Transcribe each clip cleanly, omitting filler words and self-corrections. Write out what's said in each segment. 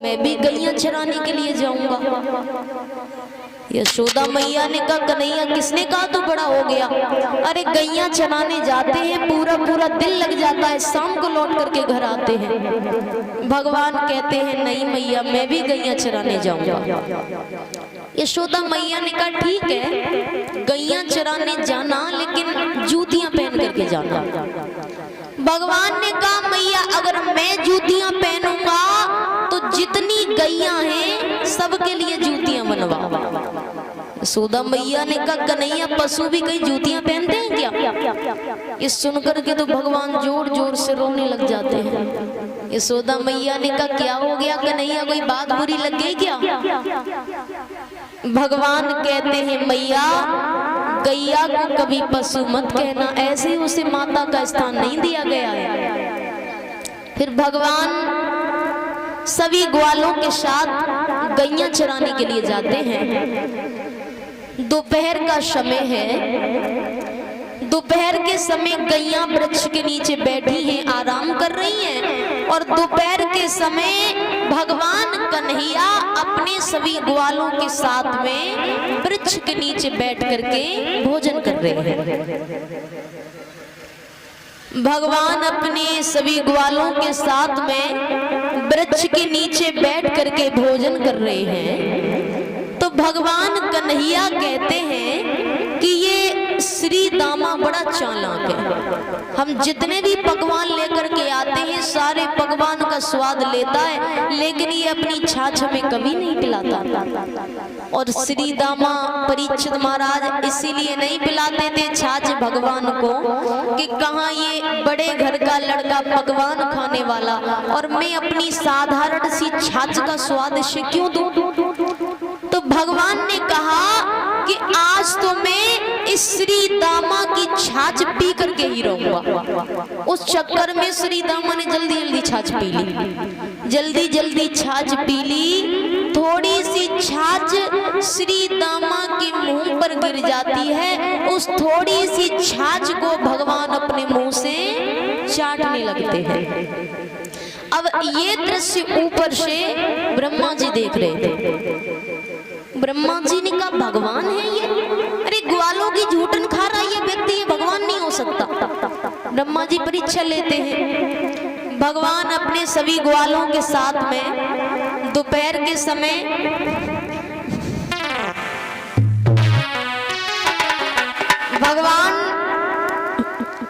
मैं भी गैया चराने के लिए जाऊंगा। यशोदा मैया ने कहा कन्हैया किसने कहा तो बड़ा हो गया। अरे गैया चराने जाते हैं पूरा पूरा दिन लग जाता है, शाम को लौट करके घर आते हैं। भगवान कहते हैं नहीं मैया मैं भी गैया चराने जाऊंगा। यशोदा मैया ने कहा ठीक है गैया चराने जाना लेकिन जूतियां पहन करके जाना। भगवान ने कहा मैया अगर मैं जूतियां पहनूंगा तो जितनी गैया हैं सबके लिए जूतियां बनवा। यशोदा मैया ने कहा कन्हैया पशु भी कई जूतियां पहनते हैं क्या? ये सुन करके तो भगवान जोर जोर से रोने लग जाते हैं। यशोदा मैया ने कहा क्या हो गया कन्हैया कोई बात बुरी लग गई क्या? भगवान कहते हैं मैया गैया को कभी पशु मत कहना, ऐसे ही उसे माता का स्थान नहीं दिया गया है। फिर भगवान सभी ग्वालों के साथ गैया चराने के लिए जाते हैं। दोपहर का समय है, दोपहर के समय गैया वृक्ष के नीचे बैठी हैं, आराम कर रही हैं। और दोपहर के समय भगवान कन्हैया अपने सभी ग्वालों के साथ में वृक्ष के नीचे बैठ करके भोजन कर रहे हैं। भगवान अपने सभी ग्वालों के साथ में वृक्ष के नीचे बैठ करके भोजन कर रहे हैं। तो भगवान कन्हैया कहते हैं कि ये श्री दामा बड़ा चालाक है। हम जितने भी पकवान लेकर के आते हैं सारे पकवान का स्वाद लेता है लेकिन ये अपनी छाछ हमें कभी नहीं पिलाता। और श्री दामा परीक्षित महाराज इसीलिए नहीं पिलाते थे छाछ भगवान को कि कहाँ ये बड़े घर का लड़का पकवान खाने वाला और मैं अपनी साधारण सी छाछ का स्वाद से क्यों दूं। तो भगवान ने कहा कि आज तो मैं इस श्री दामा की छाछ पी करके ही रहूंगा। उस चक्कर में श्री दामा ने जल्दी जल्दी छाछ पी ली, जल्दी जल्दी छाछ पी ली। थोड़ी सी छाछ श्री दामा के मुंह पर गिर जाती है, उस थोड़ी सी छाछ को भगवान अपने मुंह से चाटने लगते हैं। अब ये दृश्य ऊपर से ब्रह्मा जी देख रहे थे। ब्रह्मा जी ने कहा भगवान है ये, अरे ग्वालों की झूठन खा रहा है ये व्यक्ति, ये भगवान नहीं हो सकता। ब्रह्मा जी परीक्षा लेते हैं। भगवान अपने सभी ग्वालों के साथ में दोपहर के समय भगवान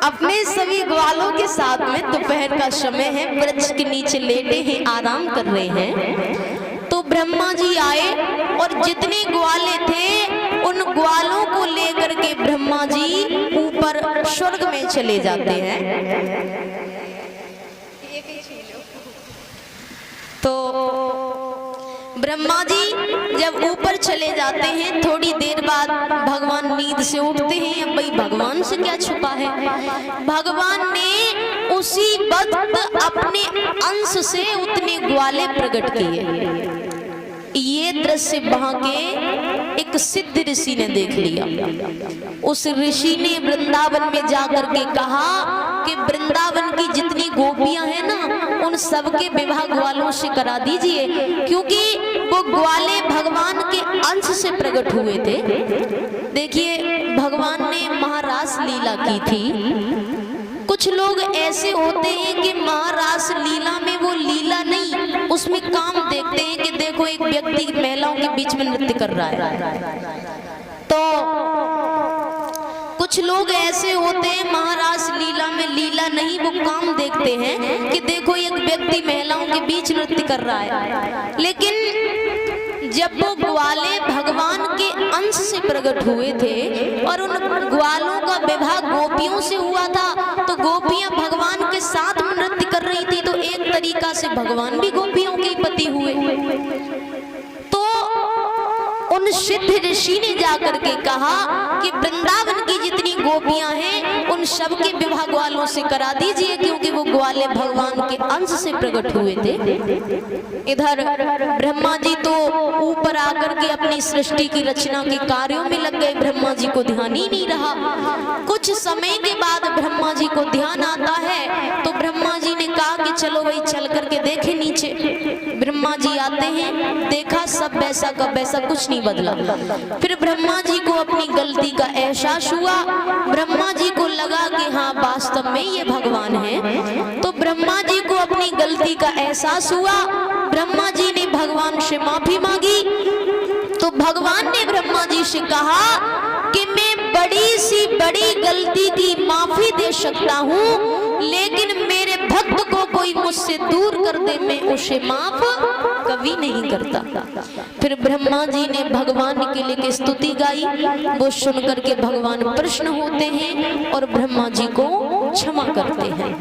अपने सभी ग्वालों के साथ में दोपहर का समय है, वृक्ष के नीचे लेटे हैं, आराम कर रहे हैं। तो ब्रह्मा जी आए और जितने ग्वाले थे उन ग्वालों को लेकर के ब्रह्मा जी ऊपर स्वर्ग में चले जाते हैं। तो ब्रह्मा जी जब ऊपर चले जाते हैं थोड़ी देर बाद भगवान नींद से उठते हैं। अब भाई भगवान से क्या छुपा है, भगवान ने उसी वक्त अपने अंश से उतने ग्वाले प्रकट किए। ये दृश्य वहां के एक सिद्ध ऋषि ने देख लिया। उस ऋषि ने वृंदावन में जाकर के कहा कि वृंदावन की जितनी गोपियां हैं ना उन सबके विवाह ग्वालों से करा दीजिए, क्योंकि वो ग्वाले भगवान के अंश से प्रकट हुए थे। देखिए भगवान ने महारास लीला की थी। कुछ लोग ऐसे होते हैं कि महारास लीला में वो लीला नहीं उसमें काम देखते हैं कि देखो एक व्यक्ति महिलाओं के बीच में नृत्य कर रहा है। तो कुछ लोग ऐसे होते हैं महारास लीला में लीला नहीं वो काम देखते हैं कि देखो एक व्यक्ति महिलाओं के बीच नृत्य कर रहा है। लेकिन जब वो ग्वाले भगवान के अंश से प्रकट हुए थे और उन ग्वालों का विवाह गोपियों से हुआ था तो गोपियां भगवान के साथ में नृत्य कर रही थी, तो एक तरीका से भगवान भी गोपियों के पति हुए। तो उन सिद्ध ऋषि ने जाकर के कहा कि वृंदावन की जितनी गोपियां हैं उन सबके विवाह ग्वालों से करा दीजिए, क्योंकि वो ग्वाले भगवान के अंश से प्रकट हुए थे। इधर ब्रह्मा जी तो ऊपर आकर के अपनी सृष्टि की रचना के कार्यों में लग गए, ब्रह्मा जी को ध्यान ही नहीं रहा। कुछ समय के बाद ब्रह्मा जी को ध्यान आता है तो ब्रह्मा जी ने कहा कि चलो भाई चल करके देखे नीचे। ब्रह्मा जी आते हैं, देखा सब वैसा का वैसा, कुछ नहीं बदला। फिर ब्रह्मा जी को अपनी गलती का एहसास हुआ, ब्रह्मा जी को लगा कि हाँ वास्तव में ये भगवान है। तो ब्रह्मा जी को अपनी गलती का एहसास हुआ, ब्रह्मा जी ने भगवान से माफी मांगी। तो भगवान ने ब्रह्मा जी से कहा कि मैं बड़ी सी बड़ी गलती की माफी दे सकता हूँ, लेकिन मेरे भक्त को कोई मुझसे दूर कर दे, मैं उसे माफ कभी नहीं करता। फिर ब्रह्मा जी ने भगवान के लिए स्तुति गाई, वो सुनकर के भगवान प्रसन्न होते हैं और ब्रह्मा जी को क्षमा करते हैं।